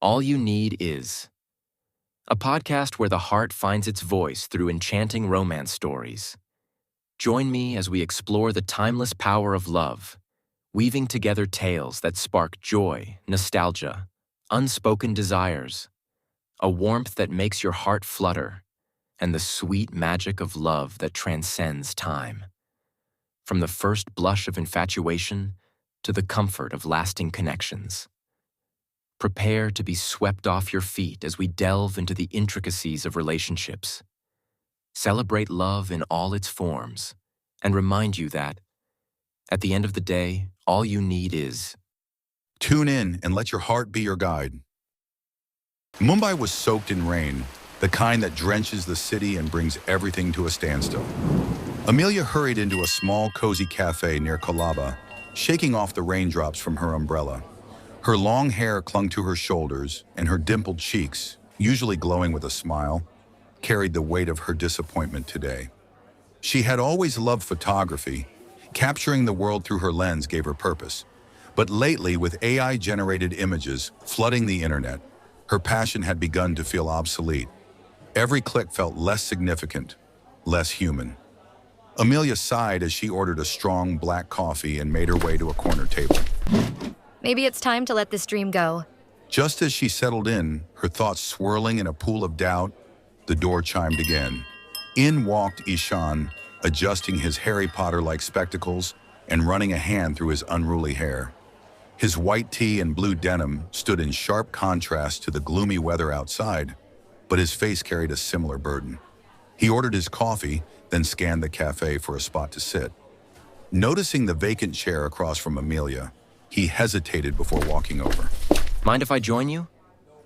All You Need Is, a podcast where the heart finds its voice through enchanting romance stories. Join me as we explore the timeless power of love, weaving together tales that spark joy, nostalgia, unspoken desires, a warmth that makes your heart flutter, and the sweet magic of love that transcends time. From the first blush of infatuation to the comfort of lasting connections. Prepare to be swept off your feet as we delve into the intricacies of relationships. Celebrate love in all its forms, and remind you that, at the end of the day, all you need is. Tune in and let your heart be your guide. Mumbai was soaked in rain, the kind that drenches the city and brings everything to a standstill. Amelia hurried into a small, cozy cafe near Colaba, shaking off the raindrops from her umbrella. Her long hair clung to her shoulders, and her dimpled cheeks, usually glowing with a smile, carried the weight of her disappointment today. She had always loved photography. Capturing the world through her lens gave her purpose. But lately, with AI-generated images flooding the internet, her passion had begun to feel obsolete. Every click felt less significant, less human. Amelia sighed as she ordered a strong black coffee and made her way to a corner table. Maybe it's time to let this dream go. Just as she settled in, her thoughts swirling in a pool of doubt, the door chimed again. In walked Ishaan, adjusting his Harry Potter-like spectacles and running a hand through his unruly hair. His white tee and blue denim stood in sharp contrast to the gloomy weather outside, but his face carried a similar burden. He ordered his coffee, then scanned the cafe for a spot to sit. Noticing the vacant chair across from Amelia, he hesitated before walking over. Mind if I join you?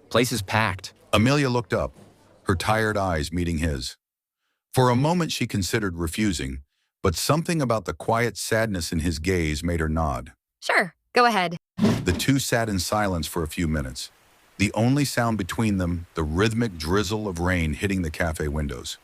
Place is packed. Amelia looked up, her tired eyes meeting his. For a moment she considered refusing, but something about the quiet sadness in his gaze made her nod. Sure, go ahead. The two sat in silence for a few minutes. The only sound between them, the rhythmic drizzle of rain hitting the cafe windows.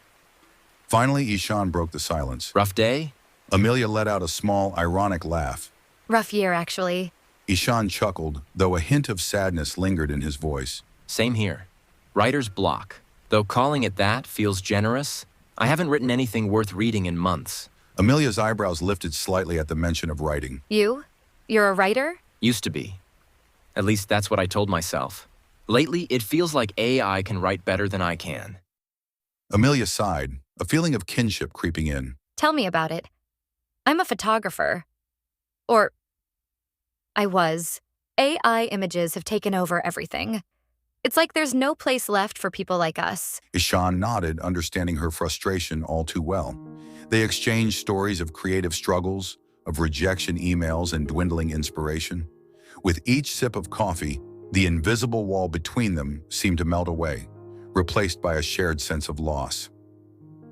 Finally, Ishaan broke the silence. Rough day? Amelia let out a small, ironic laugh. Rough year, actually. Ishaan chuckled, though a hint of sadness lingered in his voice. Same here. Writer's block. Though calling it that feels generous, I haven't written anything worth reading in months. Amelia's eyebrows lifted slightly at the mention of writing. You? You're a writer? Used to be. At least that's what I told myself. Lately, it feels like AI can write better than I can. Amelia sighed, a feeling of kinship creeping in. Tell me about it. I'm a photographer. Or I was. AI images have taken over everything. It's like there's no place left for people like us. Ishaan nodded, understanding her frustration all too well. They exchanged stories of creative struggles, of rejection emails and dwindling inspiration. With each sip of coffee, the invisible wall between them seemed to melt away, replaced by a shared sense of loss.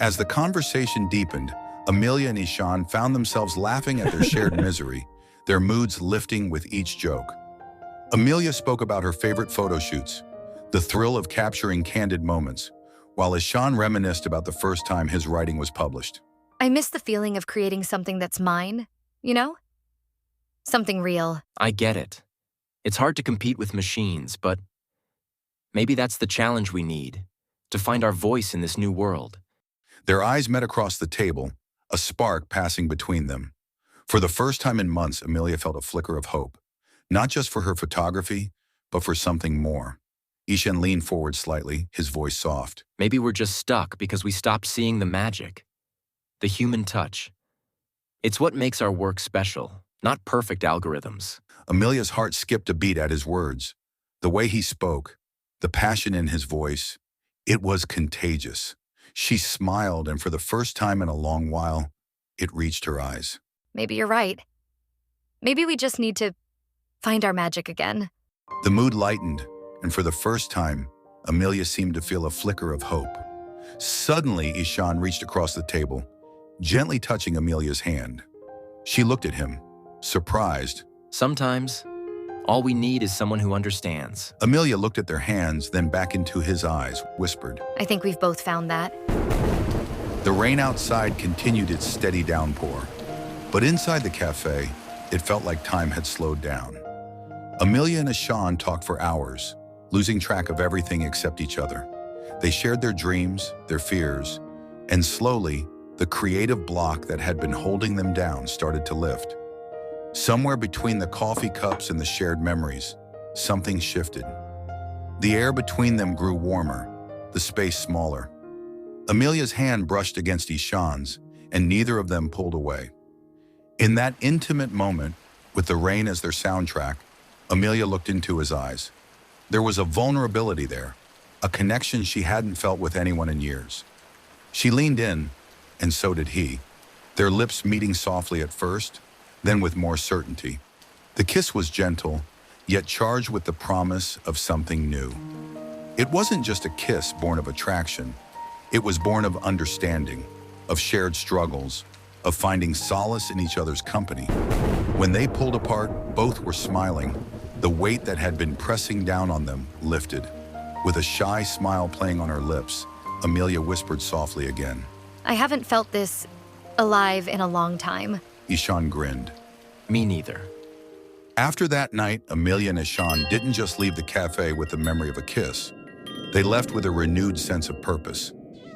As the conversation deepened, Amelia and Ishaan found themselves laughing at their shared misery, their moods lifting with each joke. Amelia spoke about her favorite photo shoots, the thrill of capturing candid moments, while Ishaan reminisced about the first time his writing was published. I miss the feeling of creating something that's mine, you know? Something real. I get it. It's hard to compete with machines, but maybe that's the challenge we need, to find our voice in this new world. Their eyes met across the table, a spark passing between them. For the first time in months, Amelia felt a flicker of hope, not just for her photography, but for something more. Ishaan leaned forward slightly, his voice soft. Maybe we're just stuck because we stopped seeing the magic, the human touch. It's what makes our work special, not perfect algorithms. Amelia's heart skipped a beat at his words. The way he spoke, the passion in his voice, it was contagious. She smiled, and for the first time in a long while, it reached her eyes. Maybe you're right. Maybe we just need to find our magic again. The mood lightened, and for the first time, Amelia seemed to feel a flicker of hope. Suddenly, Ishaan reached across the table, gently touching Amelia's hand. She looked at him, surprised. Sometimes, all we need is someone who understands. Amelia looked at their hands, then back into his eyes, whispered. I think we've both found that. The rain outside continued its steady downpour, but inside the cafe, it felt like time had slowed down. Amelia and Ishaan talked for hours, losing track of everything except each other. They shared their dreams, their fears, and slowly, the creative block that had been holding them down started to lift. Somewhere between the coffee cups and the shared memories, something shifted. The air between them grew warmer, the space smaller. Amelia's hand brushed against Ishaan's, and neither of them pulled away. In that intimate moment, with the rain as their soundtrack, Amelia looked into his eyes. There was a vulnerability there, a connection she hadn't felt with anyone in years. She leaned in, and so did he, their lips meeting softly at first, then with more certainty. The kiss was gentle, yet charged with the promise of something new. It wasn't just a kiss born of attraction. It was born of understanding, of shared struggles, of finding solace in each other's company. When they pulled apart, both were smiling. The weight that had been pressing down on them lifted. With a shy smile playing on her lips, Amelia whispered softly again. I haven't felt this alive in a long time. Ishaan grinned. Me neither. After that night, Amelia and Ishaan didn't just leave the cafe with the memory of a kiss. They left with a renewed sense of purpose.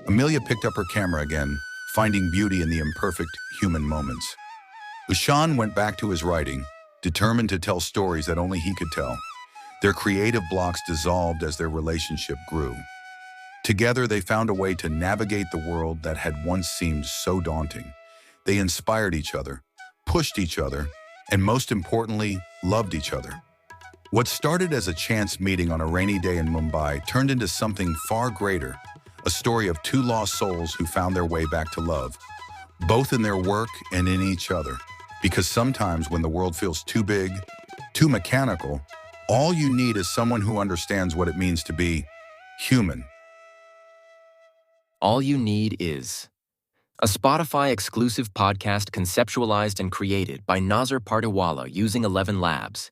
Amelia picked up her camera again, finding beauty in the imperfect human moments. Ishaan went back to his writing, determined to tell stories that only he could tell. Their creative blocks dissolved as their relationship grew. Together, they found a way to navigate the world that had once seemed so daunting. They inspired each other, pushed each other, and most importantly, loved each other. What started as a chance meeting on a rainy day in Mumbai turned into something far greater, a story of two lost souls who found their way back to love, both in their work and in each other. Because sometimes when the world feels too big, too mechanical, all you need is someone who understands what it means to be human. All You Need Is. A Spotify-exclusive podcast conceptualized and created by Nazar Partiwala using 11 Labs.